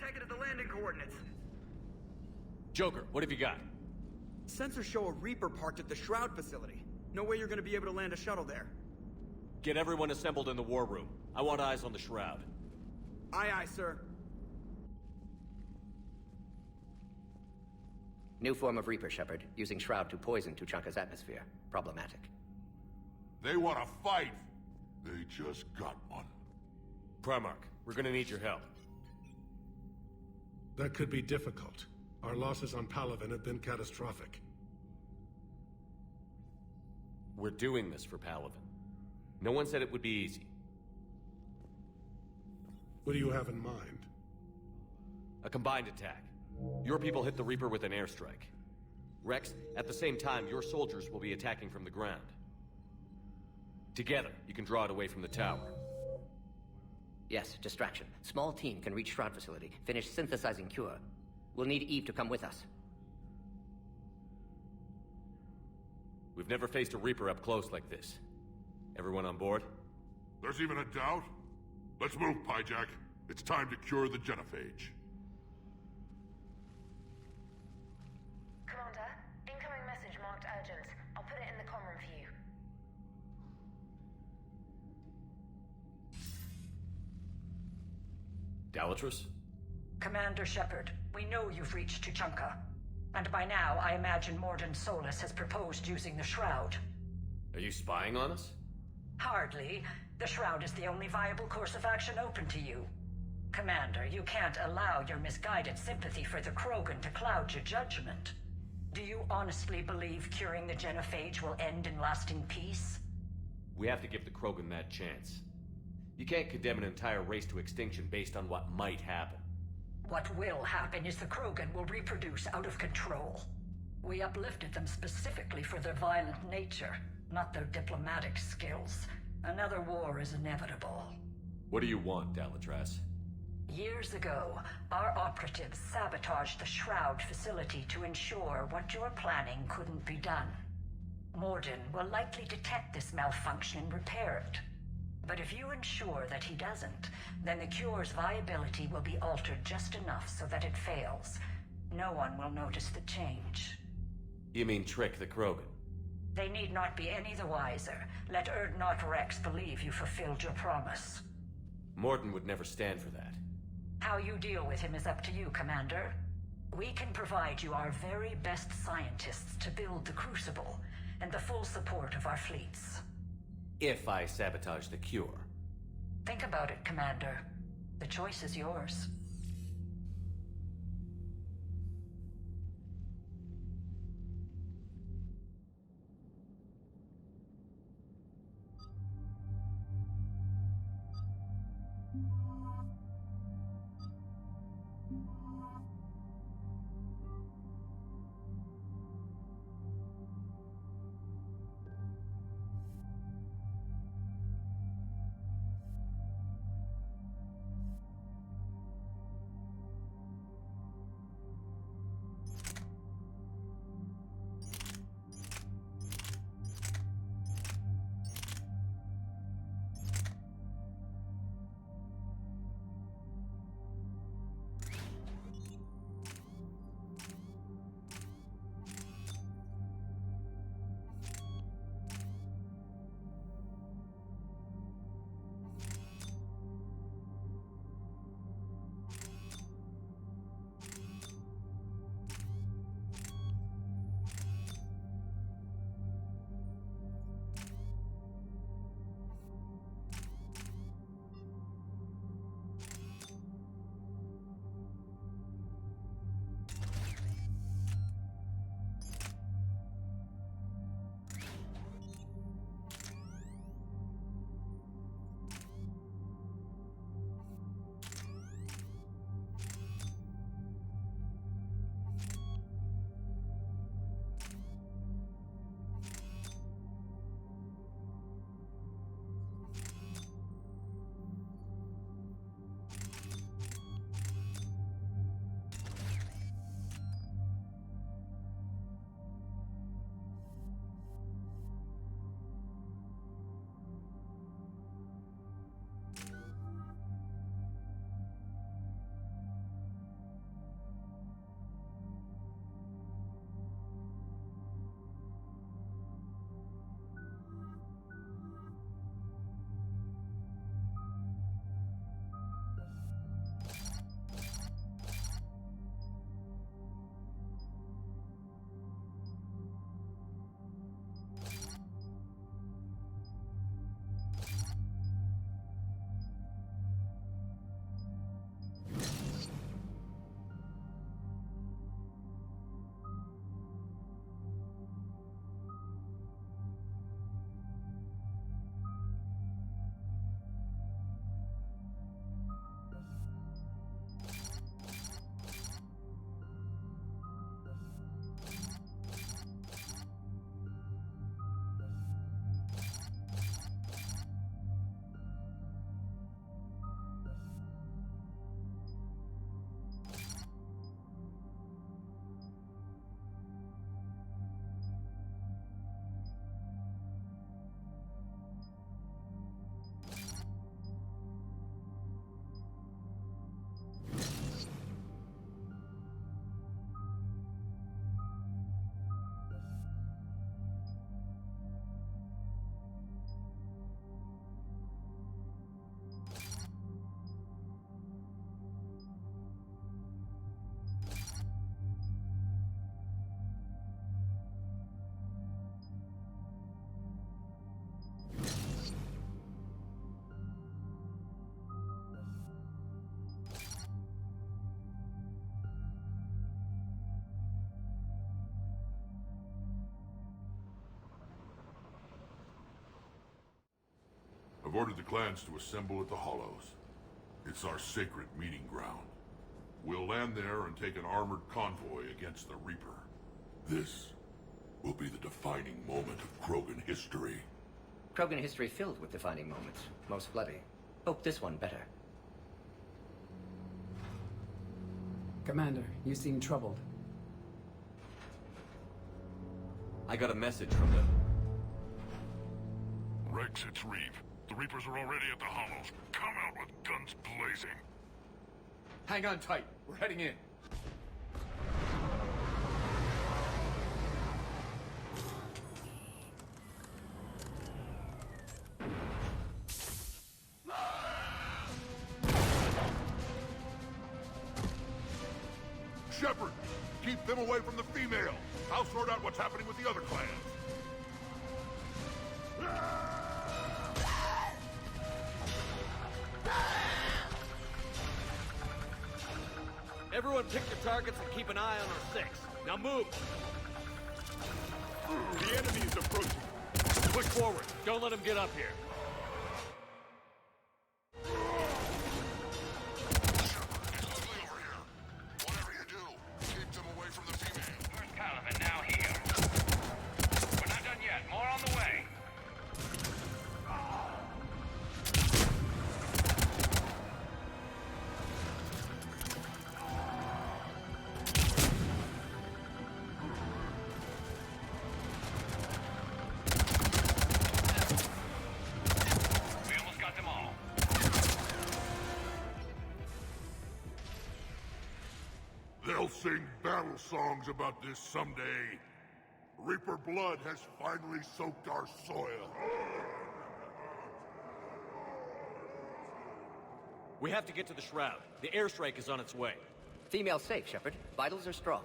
Negative the landing coordinates. Joker, what have you got? Sensors show a Reaper parked at the Shroud facility. No way you're gonna be able to land a shuttle there. Get everyone assembled in the war room. I want eyes on the Shroud. Aye, aye, sir. New form of Reaper, Shepard, using Shroud to poison Tuchanka's atmosphere. Problematic. They want to fight. They just got one. Primarch, we're gonna need your help. That could be difficult. Our losses on Palaven have been catastrophic. We're doing this for Palaven. No one said it would be easy. What do you have in mind? A combined attack. Your people hit the Reaper with an airstrike. Rex, at the same time, your soldiers will be attacking from the ground. Together, you can draw it away from the tower. Yes, distraction. Small team can reach Shroud facility, finish synthesizing cure. We'll need Eve to come with us. We've never faced a Reaper up close like this. Everyone on board? There's even a doubt? Let's move, Pyjack. It's time to cure the genophage. Commander, incoming message marked urgent. I'll put it in the comm room for you. Dalatrus? Commander Shepard, we know you've reached Tuchanka. And by now, I imagine Mordin Solus has proposed using the Shroud. Are you spying on us? Hardly. The Shroud is the only viable course of action open to you. Commander, you can't allow your misguided sympathy for the Krogan to cloud your judgment. Do you honestly believe curing the genophage will end in lasting peace? We have to give the Krogan that chance. You can't condemn an entire race to extinction based on what might happen. What will happen is the Krogan will reproduce out of control. We uplifted them specifically for their violent nature, not their diplomatic skills. Another war is inevitable. What do you want, Dalatrass? Years ago, our operatives sabotaged the Shroud facility to ensure what you're planning couldn't be done. Mordin will likely detect this malfunction and repair it. But if you ensure that he doesn't, then the cure's viability will be altered just enough so that it fails. No one will notice the change. You mean trick the Krogan? They need not be any the wiser. Let Urdnot Rex believe you fulfilled your promise. Mordin would never stand for that. How you deal with him is up to you, Commander. We can provide you our very best scientists to build the Crucible, and the full support of our fleets. If I sabotage the cure. Think about it, Commander. The choice is yours. ordered the clans to assemble at the Hollows. It's our sacred meeting ground. We'll land there and take an armored convoy against the Reaper. This will be the defining moment of Krogan history. Krogan history filled with defining moments. Most bloody. Hope this one better. Commander, you seem troubled. I got a message from them. Rex, it's Reeve. The Reapers are already at the Hollows. Come out with guns blazing. Hang on tight. We're heading in. Shepard, keep them away from the female. I'll sort out what's happening with the other clans. Everyone pick your targets and keep an eye on our six. Now move! The enemy is approaching. Push forward. Don't let them get up here. Whatever you do, keep them away from the female. First Caliban now here. We're not done yet. More on the way. We almost got them all. They'll sing battle songs about this someday. Reaper blood has finally soaked our soil. We have to get to the Shroud. The airstrike is on its way. Female safe, Shepard. Vitals are strong.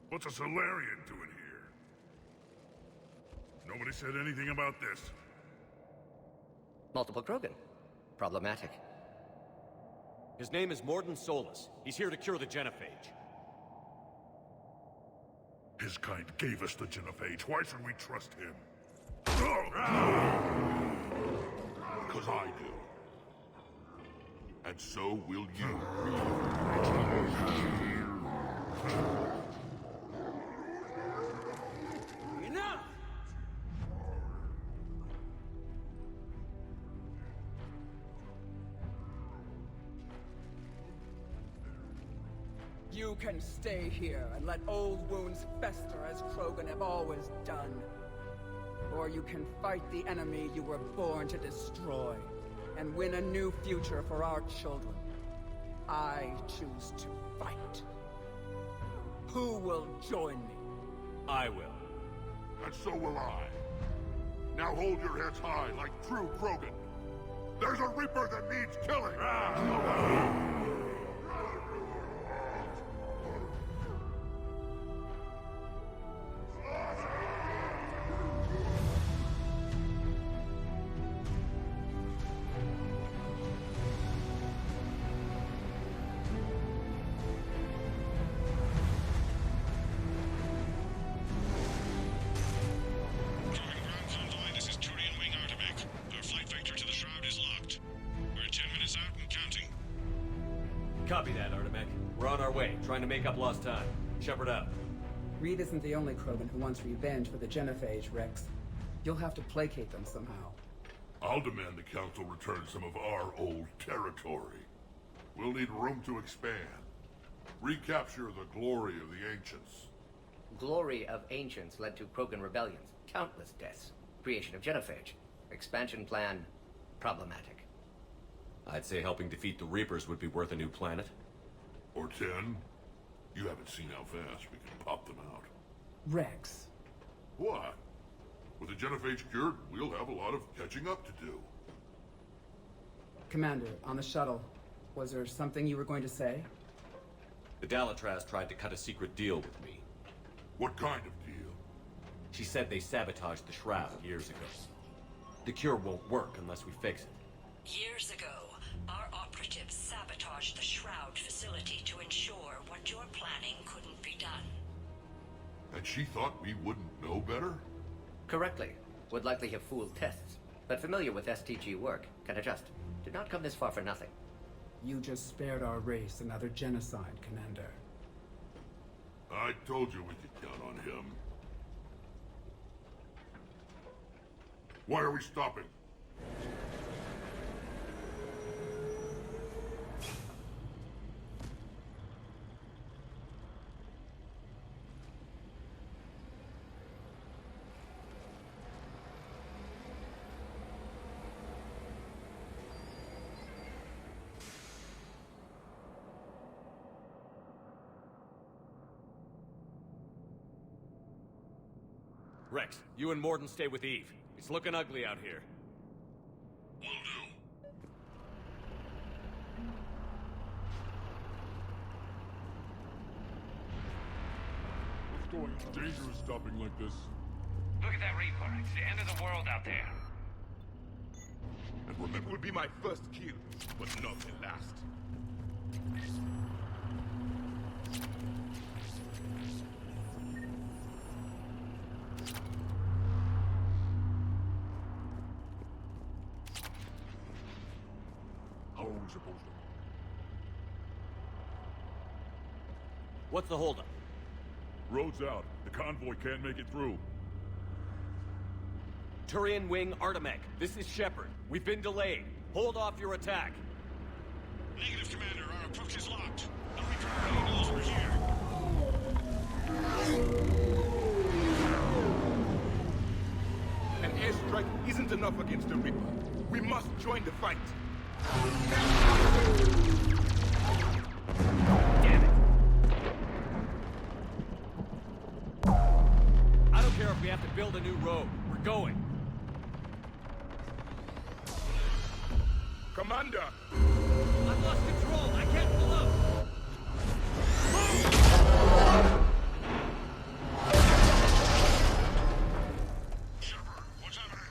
What's a Solarian doing here? Nobody said anything about this. Multiple Krogan. Problematic. His name is Morden Solus. He's here to cure the genophage. His kind gave us the genophage. Why should we trust him? Because I do. And so will you. Enough! You can stay here and let old wounds fester as Krogan have always done. Or you can fight the enemy you were born to destroy and win a new future for our children. I choose to fight. Who will join me? I will. And so will I. Now hold your heads high like true Krogan. There's a Reaper that needs killing! This is Turian Wing Artemek. Our flight vector to the Shroud is locked. We're 10 minutes out and counting. Copy that, Artemek. We're on our way, trying to make up lost time. Shepard out. Reed isn't the only Krogan who wants revenge for the genophage, Rex. You'll have to placate them somehow. I'll demand the Council return some of our old territory. We'll need room to expand. Recapture the glory of the Ancients. Glory of Ancients led to Krogan rebellions. Countless deaths. Creation of genophage. Expansion plan. Problematic. I'd say helping defeat the Reapers would be worth a new planet. Or 10. You haven't seen how fast we can pop them out. Rex. What? With the genophage cured, we'll have a lot of catching up to do. Commander, on the shuttle, was there something you were going to say? The Dalatraz tried to cut a secret deal with me. What kind of deal? She said they sabotaged the Shroud years ago. The cure won't work unless we fix it. Years ago, our operatives sabotaged the Shroud facility to ensure what you're planning couldn't be done. And she thought we wouldn't know better? Correctly. Would likely have fooled tests. but familiar with STG work, can adjust. Did not come this far for nothing. You just spared our race another genocide, Commander. I told you we could count on him. Why are we stopping? Rex, you and Morden stay with Eve. It's looking ugly out here. Will do. What's going on? It's dangerous stopping like this. Look at that Reaper. It's the end of the world out there. And remember, it would be my first kill, but not the last. How are we supposed to? What's the holdup? Road's out. The convoy can't make it through. Turian Wing Artemek, this is Shepard. We've been delayed. Hold off your attack. Negative, Commander. Our approach is locked. The Reaper already knows we're here. An airstrike isn't enough against the Reaper. We must join the fight. Damn it. I don't care if we have to build a new road. We're going. Commander! I've lost control. I can't pull up. Shepard, what's happening?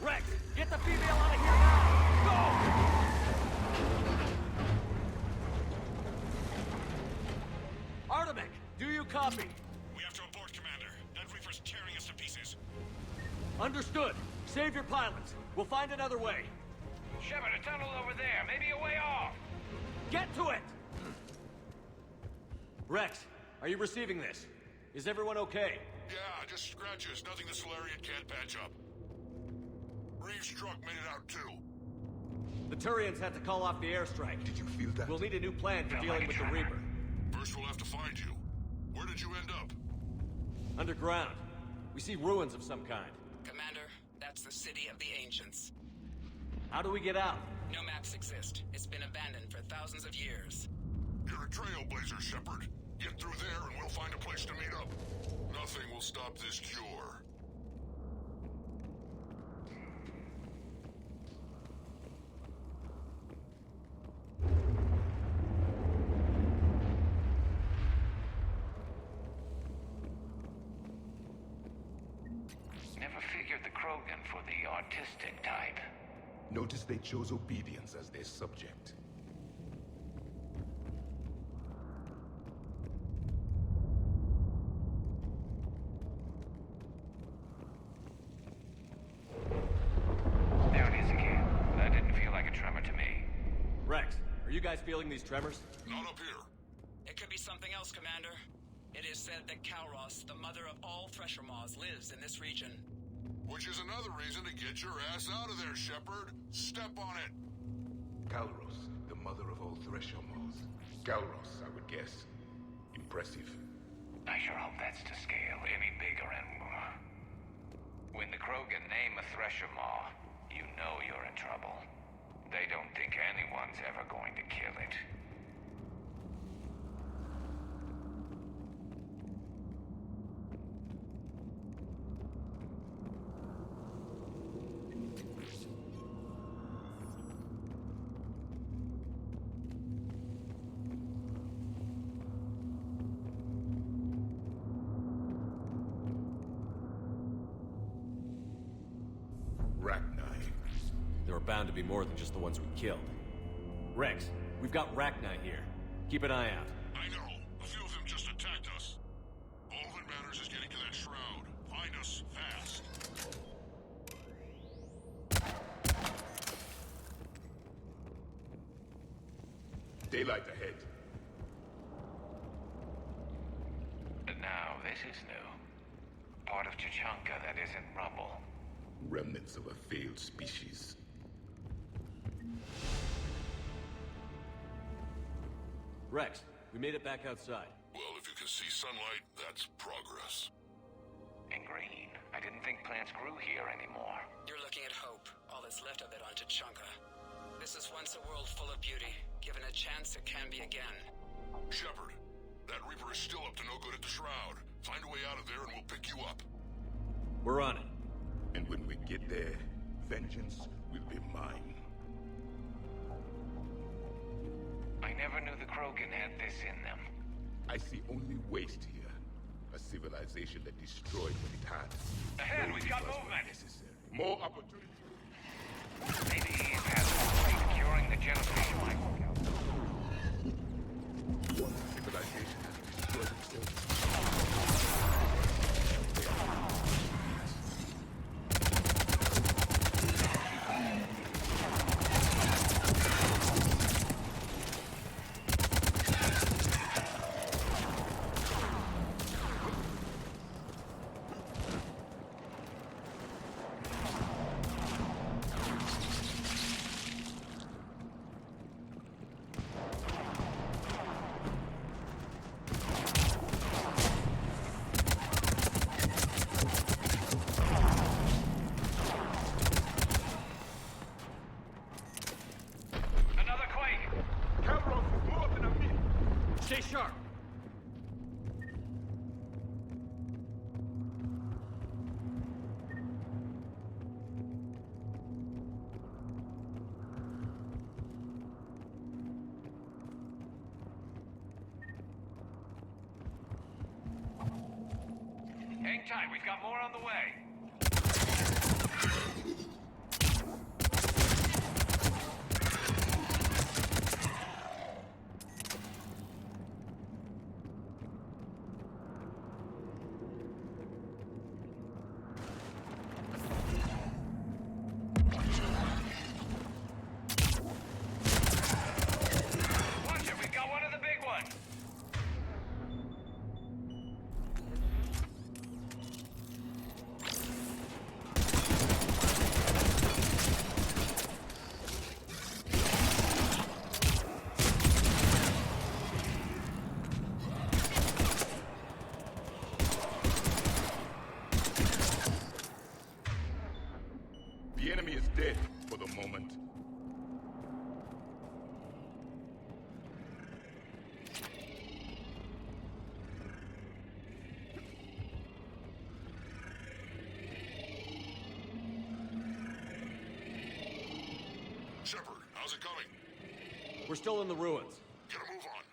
Rex, get the female out of here now. Go! Artemek, do you copy? We have to abort, Commander. That Reaper's tearing us to pieces. Understood. Save your pilots. We'll find another way. Shepard, a tunnel over there. Maybe a way off. Get to it! Rex, are you receiving this? Is everyone okay? Yeah, just scratches. Nothing the Solarian can't patch up. Reeves' truck made it out too. The Turians had to call off the airstrike. Did you feel that? We'll need a new plan for Felt dealing like with a the tremor. Reaper. First we'll have to find you. Where did you end up? Underground. We see ruins of some kind. Commander, that's the city of the ancients. How do we get out? No maps exist. It's been abandoned for thousands of years. You're a trailblazer, Shepard. Get through there and we'll find a place to meet up. Nothing will stop this cure. Never figured the Krogan for the autistic type. Notice they chose obedience as their subject. There it is again. That didn't feel like a tremor to me. Rex, are you guys feeling these tremors? Not up here. It could be something else, Commander. It is said that Kalros, the mother of all Thresher Maws, lives in this region. Which is another reason to get your ass out of there, Shepard. Step on it. Kalros, the mother of all Thresher Maws. Kalros, I would guess. Impressive. I sure hope that's to scale any bigger and when the Krogan name a Thresher Maw, you know you're in trouble. They don't think anyone's ever going to kill it. There are bound to be more than just the ones we killed. Rex, we've got Rachni here. Keep an eye out. I know. A few of them just attacked us. All that matters is getting to that shroud. Find us fast. daylight ahead. Now, this is new. Part of Chichanka that isn't rubble. Remnants of a failed species. Rex, we made it back outside. Well, if you can see sunlight, that's progress. And green. I didn't think plants grew here anymore. You're looking at hope, all that's left of it on Chichanka. This is once a world full of beauty. Given a chance, it can be again. Shepard, that Reaper is still up to no good at the Shroud. Find a way out of there and we'll pick you up. We're on it. And when we get there, vengeance will be mine. I never knew the Krogan had this in them. I see only waste here. A civilization that destroyed what it had. Ahead, we've got movement! Necessary. More opportunity. Maybe Eve has a way of curing the genophage might work out. Once a civilization has destroyed itself. Stay sharp! Hang tight, we've got more on the way. The enemy is dead for the moment. Shepard, how's it going? We're still in the ruins. Get a move on.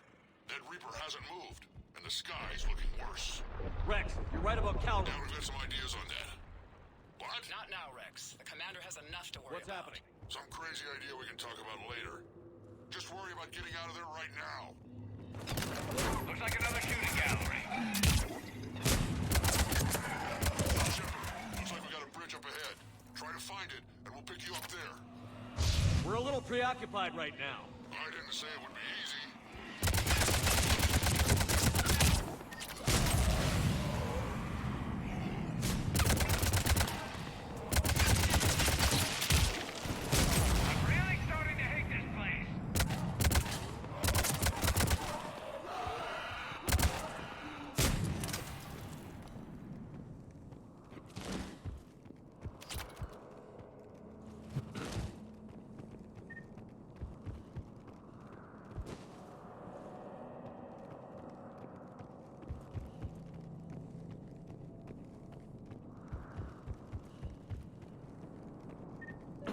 That Reaper hasn't moved, and the sky's looking worse. Rex, you're right about Calvin. Now we've got some ideas on that. What? Not now, Rex. The commander has enough to worry What's about. happening? Some crazy idea we can talk about later. Just worry about getting out of there right now. Looks like another shooting gallery. Shepard, looks like we got a bridge up ahead. Try to find it, and we'll pick you up there. We're a little preoccupied right now. I didn't say it would be easy. I'm really starting to hate this place.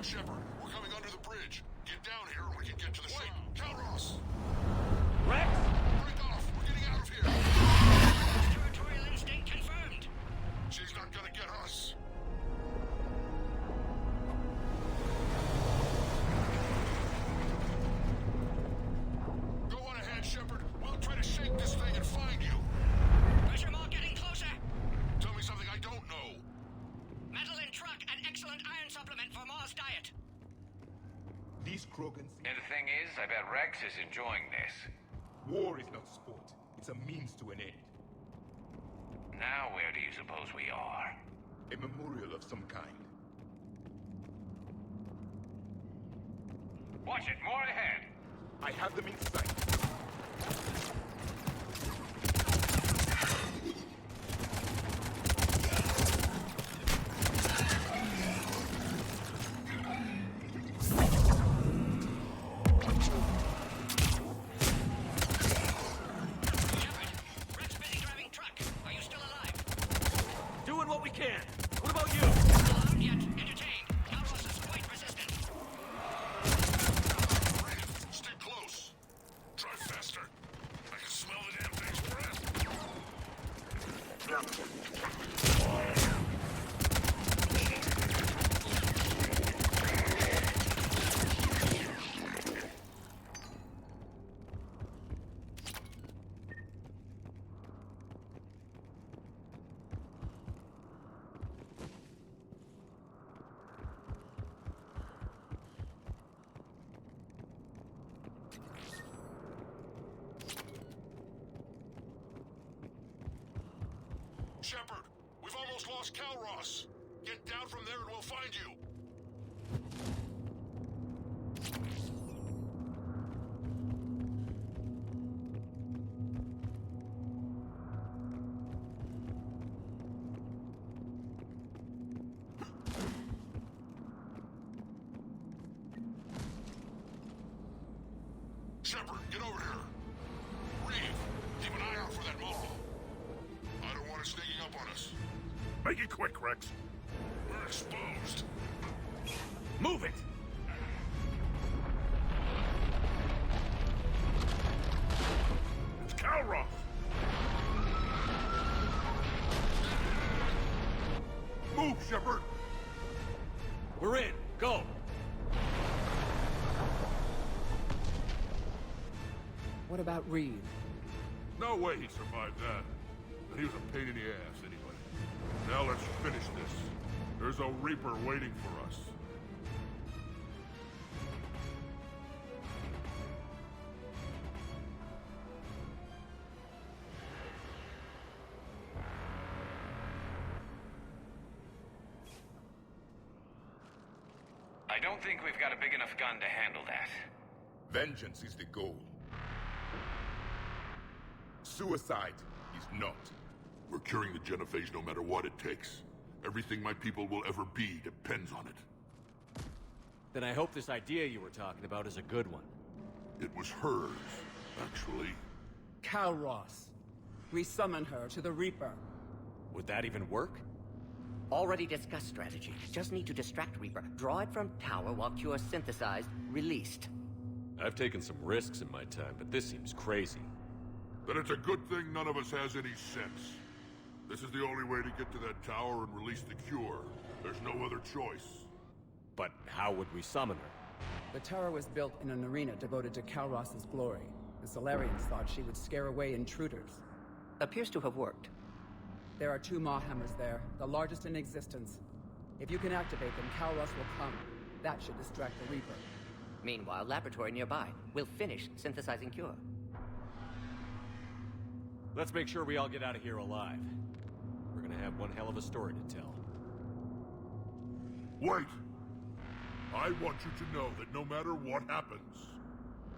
Shepard, we're coming under the bridge. Get down here and we can get to the ship. Calros! Rex! Break off! We're getting out of here! Territorial instinct confirmed. She's not gonna get us. Go on ahead, Shepard. We'll try to shake this thing and find you. Pressure mark getting closer. Tell me something I don't know. Metal in truck and excellent iron supplement for Mars diet. These Krogans... And the thing is, I bet Rex is enjoying this. War is not sport. It's a means to an end. Now where do you suppose we are? A memorial of some kind. Watch it, more ahead! I have them in sight. Shepard, we've almost lost Calross. Get down from there and we'll find you. Shepard, get over here. Reeve, keep an eye out for that mole. I don't want it sneaking up on us. Make it quick, Rex. We're exposed. Move it! It's Calross! Move, Shepard! We're in. Go! What about Reeve? No way he survived that. But he was a pain in the ass anyway. Now let's finish this. There's a Reaper waiting for us. I don't think we've got a big enough gun to handle that. Vengeance is the goal. Suicide is not. We're curing the genophage no matter what it takes. Everything my people will ever be depends on it. Then I hope this idea you were talking about is a good one. It was hers, actually. Calross. We summon her to the Reaper. Would that even work? Already discussed strategy. Just need to distract Reaper. Draw it from tower while Cure synthesized, released. I've taken some risks in my time, but this seems crazy. Then it's a good thing none of us has any sense. This is the only way to get to that tower and release the cure. There's no other choice. But how would we summon her? The tower was built in an arena devoted to Calross's glory. The Solarians thought she would scare away intruders. Appears to have worked. There are 2 Maw hammers there, the largest in existence. If you can activate them, Calross will come. That should distract the Reaper. Meanwhile, laboratory nearby. We'll finish synthesizing Cure. Let's make sure we all get out of here alive. We're gonna have one hell of a story to tell. Wait! I want you to know that no matter what happens,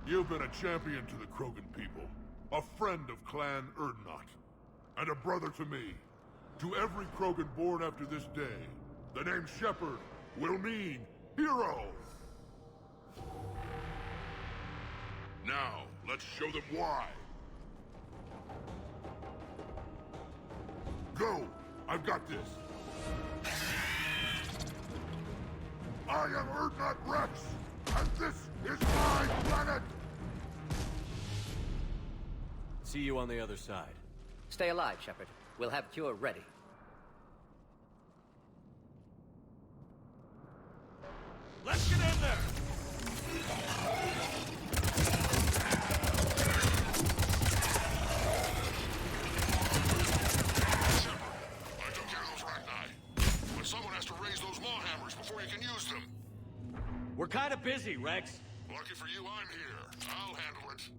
you've been a champion to the Krogan people, a friend of Clan Erdnot, and a brother to me. To every Krogan born after this day, the name Shepard will mean hero! Now, let's show them why. Go! I've got this! I am Erdnot Rex, and this is my planet! See you on the other side. Stay alive, Shepard. We'll have Cure ready. Let's get in there! Someone has to raise those maw hammers before you can use them. We're kind of busy, Rex. Lucky for you, I'm here. I'll handle it.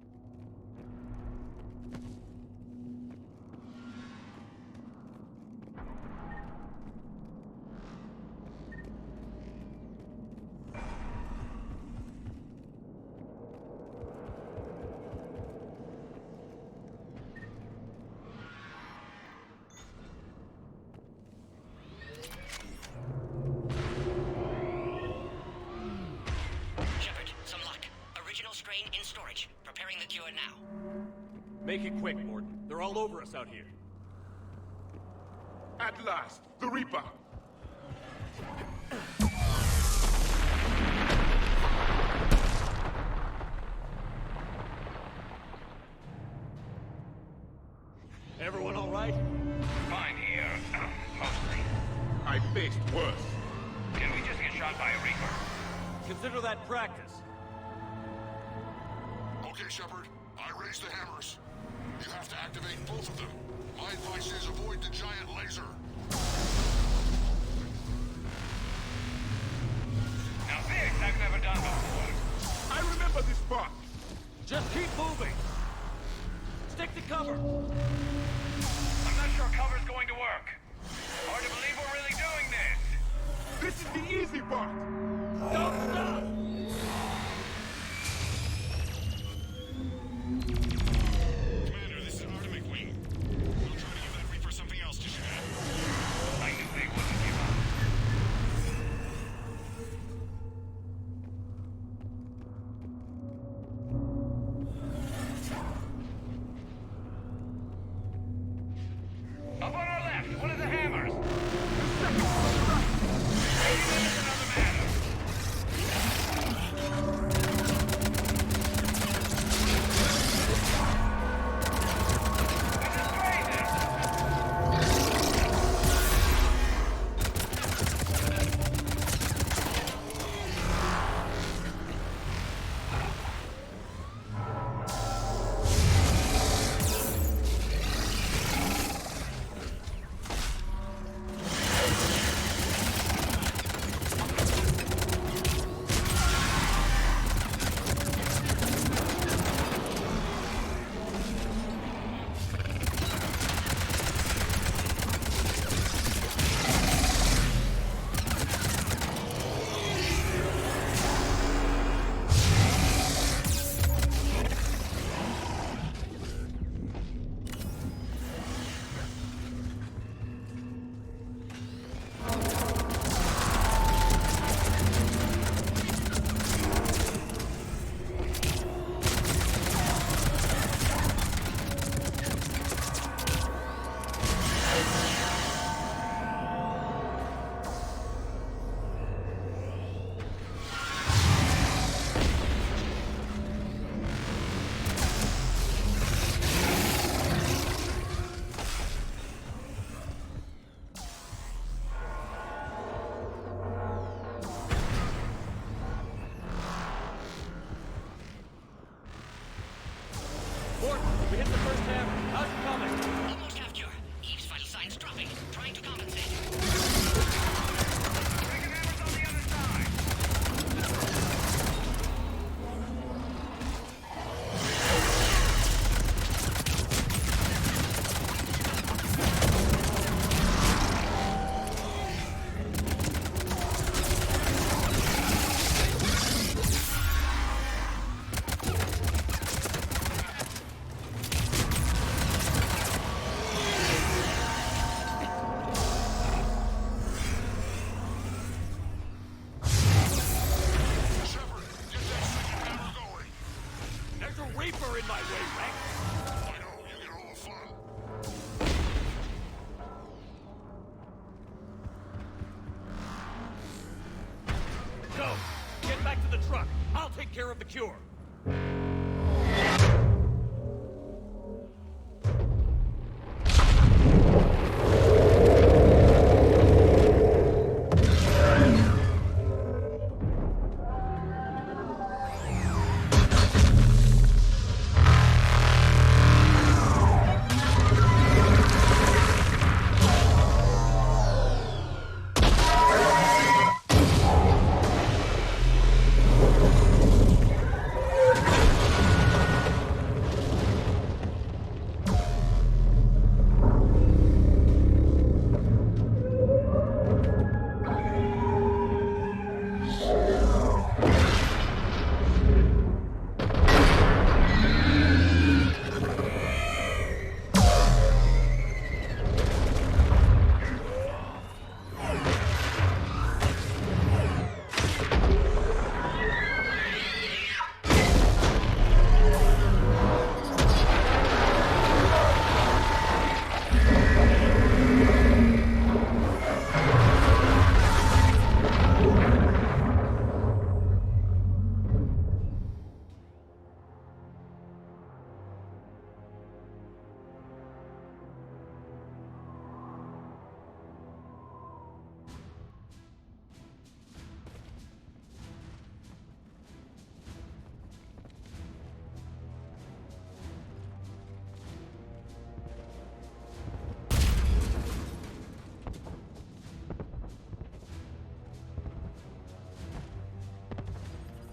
In storage. Preparing the cure now. Make it quick, Morden. They're all over us out here. At last, the Reaper! Everyone all right? Fine here. Mostly. I faced worse. Can we just get shot by a Reaper? Consider that practice. Okay, Shepard. I raised the hammers. You have to activate both of them. My advice is avoid the giant laser. Now this I've never done before. I remember this part. Just keep moving. Stick to cover. I'm not sure cover's going to work. Hard to believe we're really doing this. This is the easy part. Don't stop! Commander, this is Artemic Wing. We'll try to give that Reaper something else to shoot at. I knew they wouldn't give up. Up on our left, one of the hammers. Maybe that's another matter. Morden, we hit the first hammer. How's it coming? Almost half cure. Eve's vital signs dropping. Trying to compensate. Breaking hammers on the other side. Shepard, get that second hammer going. There's a Reaper in my way, Rex. I know, you get all the fun. Go! Get back to the truck. I'll take care of the cure.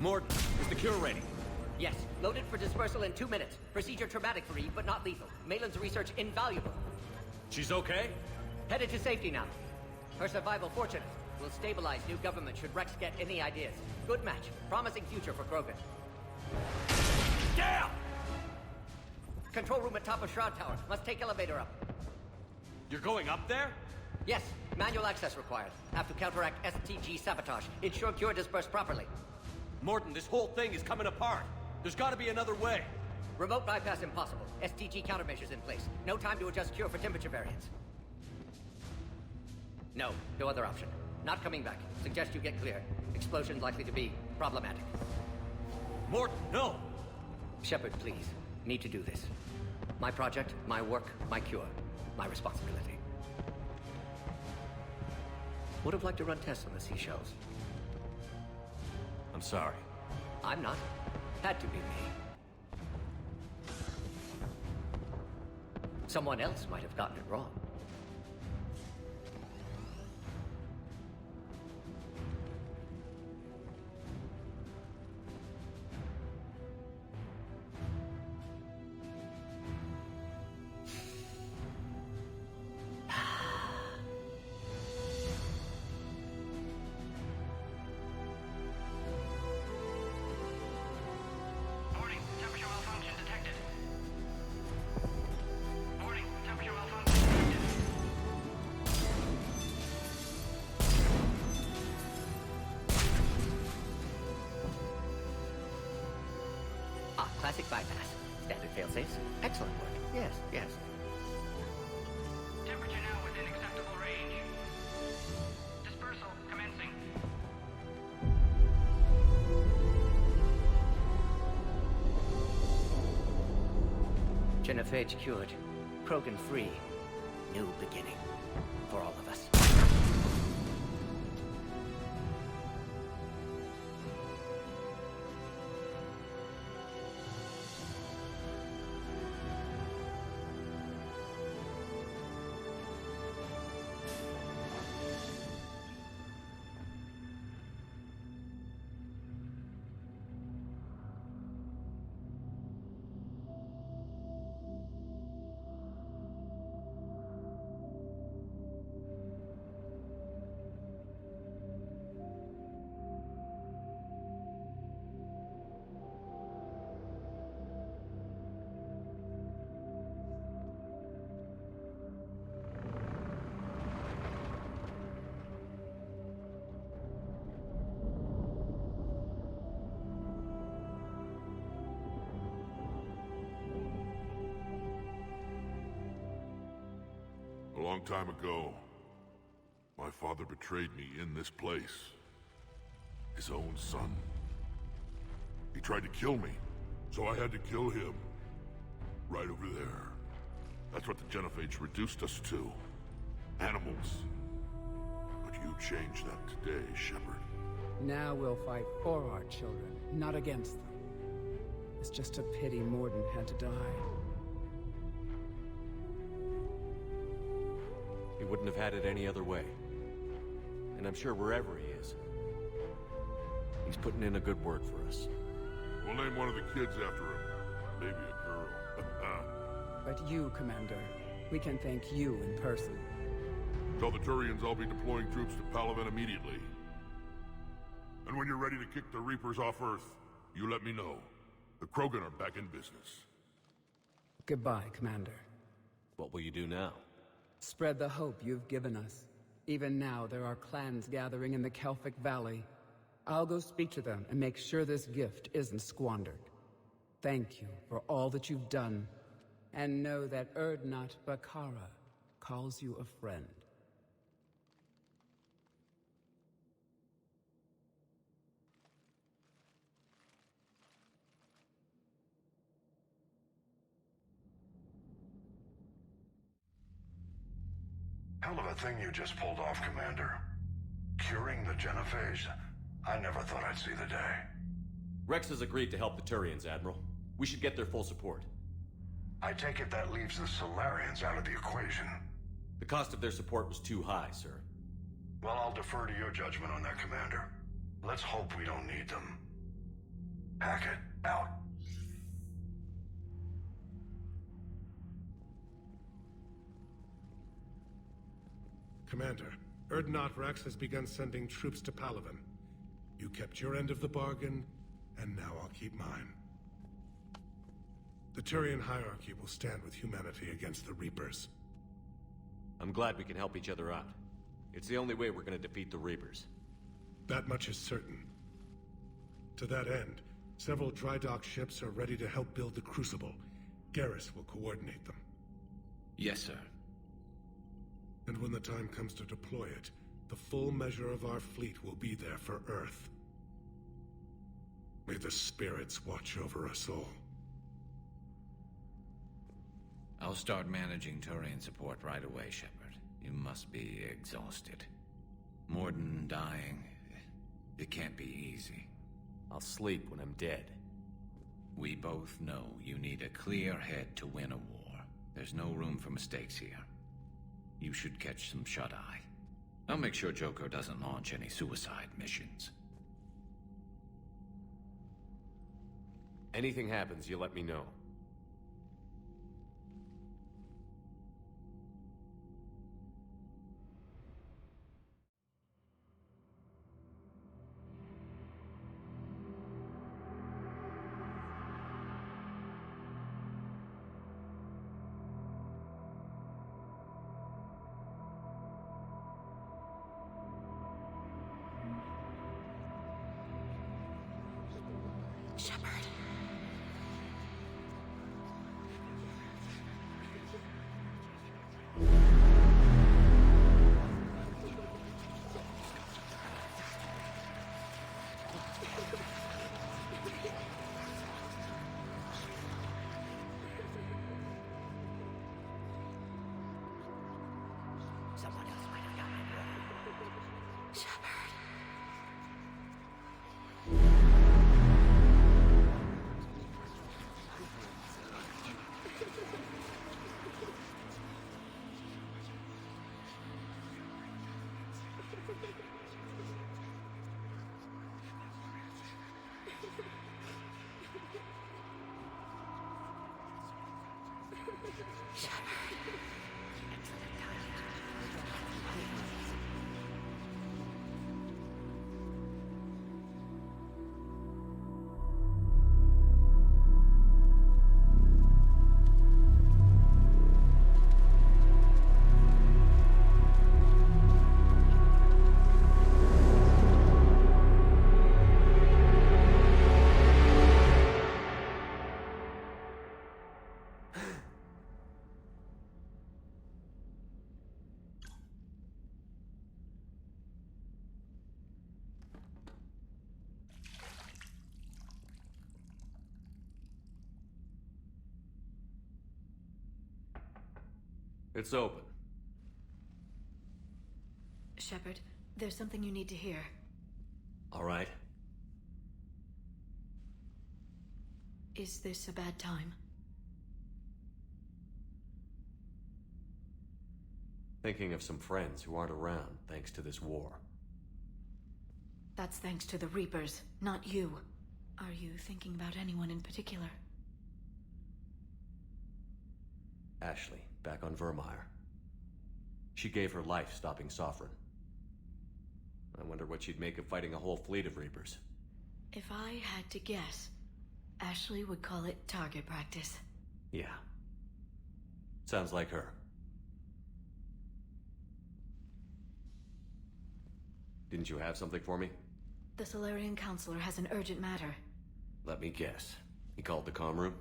Morton, is the cure ready? Yes, loaded for dispersal in 2 minutes. Procedure traumatic for Eve, but not lethal. Malin's research invaluable. She's okay? Headed to safety now. Her survival fortunate. Will stabilize new government should Rex get any ideas. Good match. Promising future for Krogan. Damn! Control room at top of Shroud Tower. Must take elevator up. You're going up there? Yes, manual access required. Have to counteract STG sabotage. Ensure cure dispersed properly. Morton, this whole thing is coming apart. There's gotta be another way. Remote bypass impossible. STG countermeasures in place. No time to adjust cure for temperature variance. No other option. Not coming back. Suggest you get clear. Explosion likely to be problematic. Morton, no! Shepard, please. Need to do this. My project, my work, my cure. My responsibility. Would have liked to run tests on the seashells. I'm sorry. I'm not. Had to be me. Someone else might have gotten it wrong. Classic bypass. Standard failsafes. Excellent work. Yes. Temperature now within acceptable range. Dispersal commencing. Genophage cured. Krogan free. New beginning. For all of us. A long time ago, my father betrayed me in this place. His own son. He tried to kill me, so I had to kill him. Right over there. That's what the Genophage reduced us to. Animals. But you changed that today, Shepard. Now we'll fight for our children, not against them. It's just a pity Morden had to die. He wouldn't have had it any other way. And I'm sure wherever he is, he's putting in a good word for us. We'll name one of the kids after him. Maybe a girl. But you, Commander, we can thank you in person. Tell the Turians I'll be deploying troops to Palaven immediately. And when you're ready to kick the Reapers off Earth, you let me know. The Krogan are back in business. Goodbye, Commander. What will you do now? Spread the hope you've given us. Even now, there are clans gathering in the Kelphic Valley. I'll go speak to them and make sure this gift isn't squandered. Thank you for all that you've done. And know that Erdnot Bakara calls you a friend. Hell of a thing you just pulled off, Commander. Curing the Genophage. I never thought I'd see the day. Rex has agreed to help the Turians, Admiral. We should get their full support. I take it that leaves the Solarians out of the equation. The cost of their support was too high, sir. Well, I'll defer to your judgment on that, Commander. Let's hope we don't need them. Hackett, out. Commander, Urdnot Rex has begun sending troops to Palaven. You kept your end of the bargain, and now I'll keep mine. The Turian hierarchy will stand with humanity against the Reapers. I'm glad we can help each other out. It's the only way we're gonna defeat the Reapers. That much is certain. To that end, several dry dock ships are ready to help build the Crucible. Garrus will coordinate them. Yes, sir. And when the time comes to deploy it, the full measure of our fleet will be there for Earth. May the spirits watch over us all. I'll start managing Turian support right away, Shepard. You must be exhausted. Morden dying, it can't be easy. I'll sleep when I'm dead. We both know you need a clear head to win a war. There's no room for mistakes here. You should catch some shut-eye. I'll make sure Joker doesn't launch any suicide missions. Anything happens, you let me know. Shepard. Someone else might have gotten it wrong. Shepard. It's open. Shepard, there's something you need to hear. All right. Is this a bad time? Thinking of some friends who aren't around thanks to this war. That's thanks to the Reapers, not you. Are you thinking about anyone in particular? Ashley, back on Vermeer. She gave her life stopping Sovereign. I wonder what she'd make of fighting a whole fleet of Reapers. If I had to guess, Ashley would call it target practice. Yeah. Sounds like her. Didn't you have something for me? The Solarian Counselor has an urgent matter. Let me guess. He called the comm room?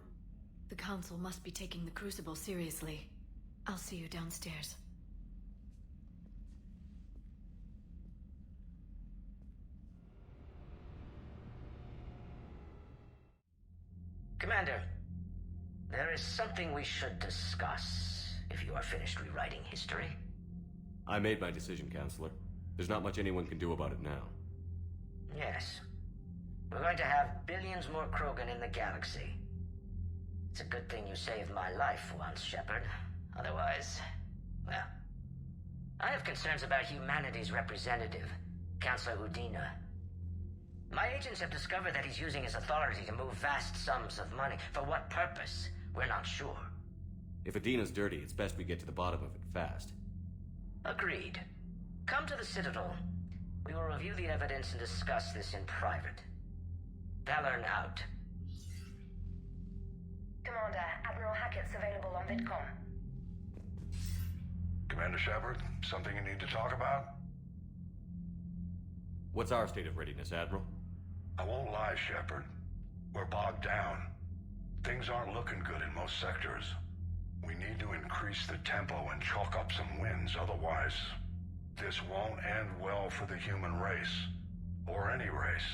The Council must be taking the Crucible seriously. I'll see you downstairs. Commander, there is something we should discuss, if you are finished rewriting history. I made my decision, Counselor. There's not much anyone can do about it now. Yes. We're going to have billions more Krogan in the galaxy. It's a good thing you saved my life once, Shepard. Otherwise, well... I have concerns about humanity's representative, Counselor Udina. My agents have discovered that he's using his authority to move vast sums of money. For what purpose? We're not sure. If Adina's dirty, it's best we get to the bottom of it fast. Agreed. Come to the Citadel. We will review the evidence and discuss this in private. Valorn out. Commander, Admiral Hackett's available on VidCom. Commander Shepard, something you need to talk about? What's our state of readiness, Admiral? I won't lie, Shepard. We're bogged down. Things aren't looking good in most sectors. We need to increase the tempo and chalk up some wins, otherwise this won't end well for the human race. Or any race.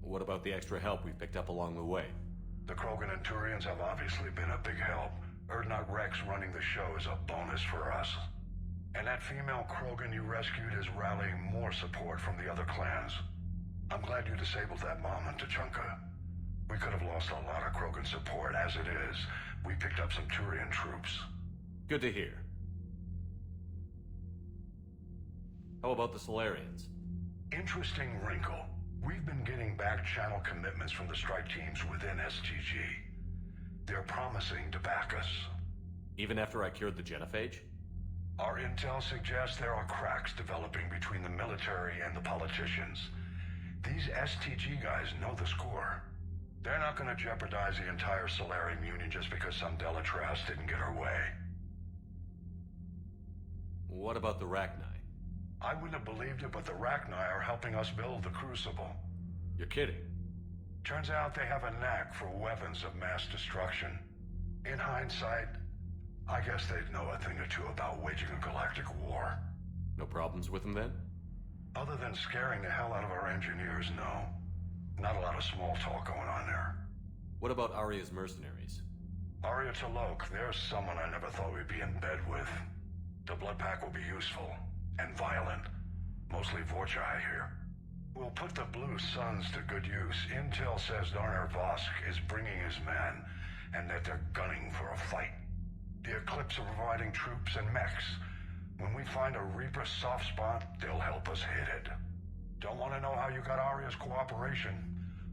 What about the extra help we've picked up along the way? The Krogan and Turians have obviously been a big help. Urdnot Rex running the show is a bonus for us. And that female Krogan you rescued is rallying more support from the other clans. I'm glad you disabled that bomb on Tuchanka. We could have lost a lot of Krogan support. As it is, we picked up some Turian troops. Good to hear. How about the Solarians? Interesting wrinkle. We've been getting back-channel commitments from the strike teams within STG. They're promising to back us. Even after I cured the genophage? Our intel suggests there are cracks developing between the military and the politicians. These STG guys know the score. They're not going to jeopardize the entire Solarian Union just because some Delatras didn't get her way. What about the Rachni? I wouldn't have believed it, but the Rachni are helping us build the Crucible. You're kidding. Turns out they have a knack for weapons of mass destruction. In hindsight, I guess they'd know a thing or two about waging a galactic war. No problems with them then? Other than scaring the hell out of our engineers, no. Not a lot of small talk going on there. What about Arya's mercenaries? Arya T'Lok, there's someone I never thought we'd be in bed with. The blood pack will be useful. And violent. Mostly Vorcha, I hear. We'll put the Blue Suns to good use. Intel says Darner Vosk is bringing his men, and that they're gunning for a fight. The Eclipse are providing troops and mechs. When we find a Reaper soft spot, they'll help us hit it. Don't want to know how you got Arya's cooperation,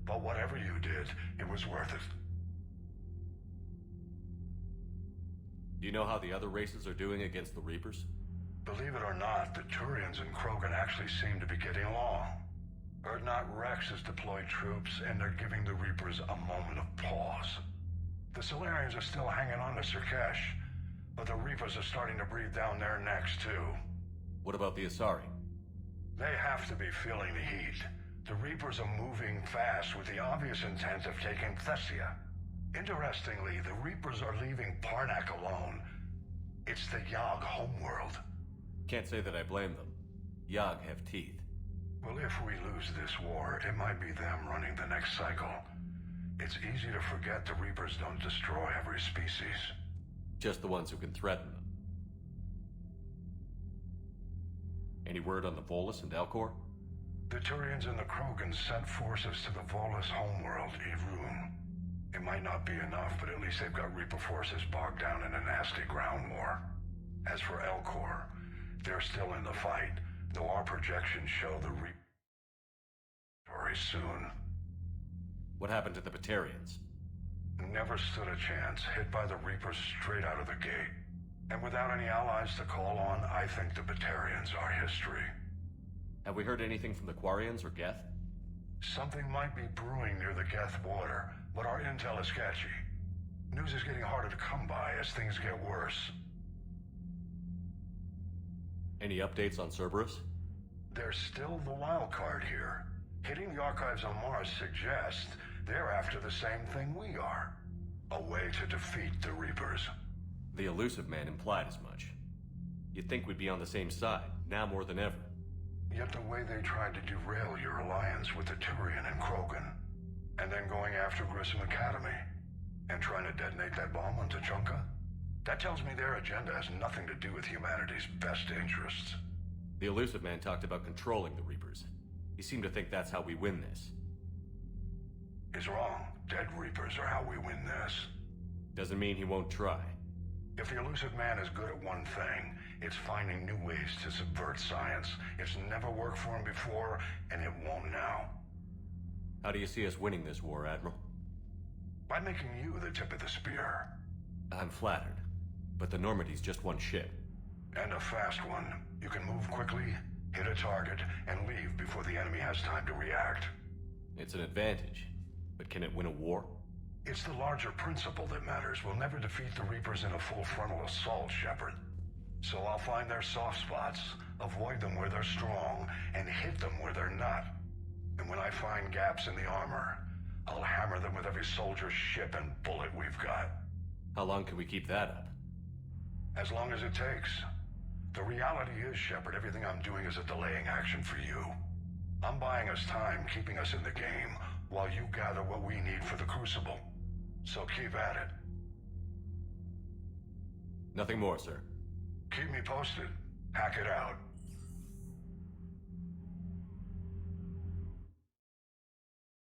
but whatever you did, it was worth it. Do you know how the other races are doing against the Reapers? Believe it or not, the Turians and Krogan actually seem to be getting along. Urdnot Rex has deployed troops, and they're giving the Reapers a moment of pause. The Solarians are still hanging on to Sirkesh, but the Reapers are starting to breathe down their necks, too. What about the Asari? They have to be feeling the heat. The Reapers are moving fast with the obvious intent of taking Thessia. Interestingly, the Reapers are leaving Parnak alone. It's the Yogg homeworld. Can't say that I blame them. Yogg have teeth. Well, if we lose this war, it might be them running the next cycle. It's easy to forget the Reapers don't destroy every species. Just the ones who can threaten them. Any word on the Volus and Elcor? The Turians and the Krogans sent forces to the Volus homeworld, Irun. It might not be enough, but at least they've got Reaper forces bogged down in a nasty ground war. As for Elcor, they're still in the fight, though our projections show the Reaper very soon. What happened to the Batarians? Never stood a chance, hit by the Reapers straight out of the gate. And without any allies to call on, I think the Batarians are history. Have we heard anything from the Quarians or Geth? Something might be brewing near the Geth border, but our intel is sketchy. News is getting harder to come by as things get worse. Any updates on Cerberus? There's still the wild card here. Hitting the archives on Mars suggests they're after the same thing we are. A way to defeat the Reapers. The Elusive Man implied as much. You'd think we'd be on the same side, now more than ever. Yet the way they tried to derail your alliance with the Turian and Krogan, and then going after Grissom Academy, and trying to detonate that bomb on Tuchanka, that tells me their agenda has nothing to do with humanity's best interests. The Elusive Man talked about controlling the Reapers. He seemed to think that's how we win this. He's wrong. Dead Reapers are how we win this. Doesn't mean he won't try. If the Elusive Man is good at one thing, It's finding new ways to subvert science. It's never worked for him before, and it won't now. How do you see us winning this war, Admiral? By making you the tip of the spear. I'm flattered, but the Normandy's just one ship. And a fast one. You can move quickly, hit a target, and leave before the enemy has time to react. It's an advantage, but can it win a war? It's the larger principle that matters. We'll never defeat the Reapers in a full frontal assault, Shepard. So I'll find their soft spots, avoid them where they're strong, and hit them where they're not. And when I find gaps in the armor, I'll hammer them with every soldier, ship, and bullet we've got. How long can we keep that up? As long as it takes. The reality is, Shepard, everything I'm doing is a delaying action for you. I'm buying us time, keeping us in the game, while you gather what we need for the Crucible. So keep at it. Nothing more, sir. Keep me posted. Hack it out.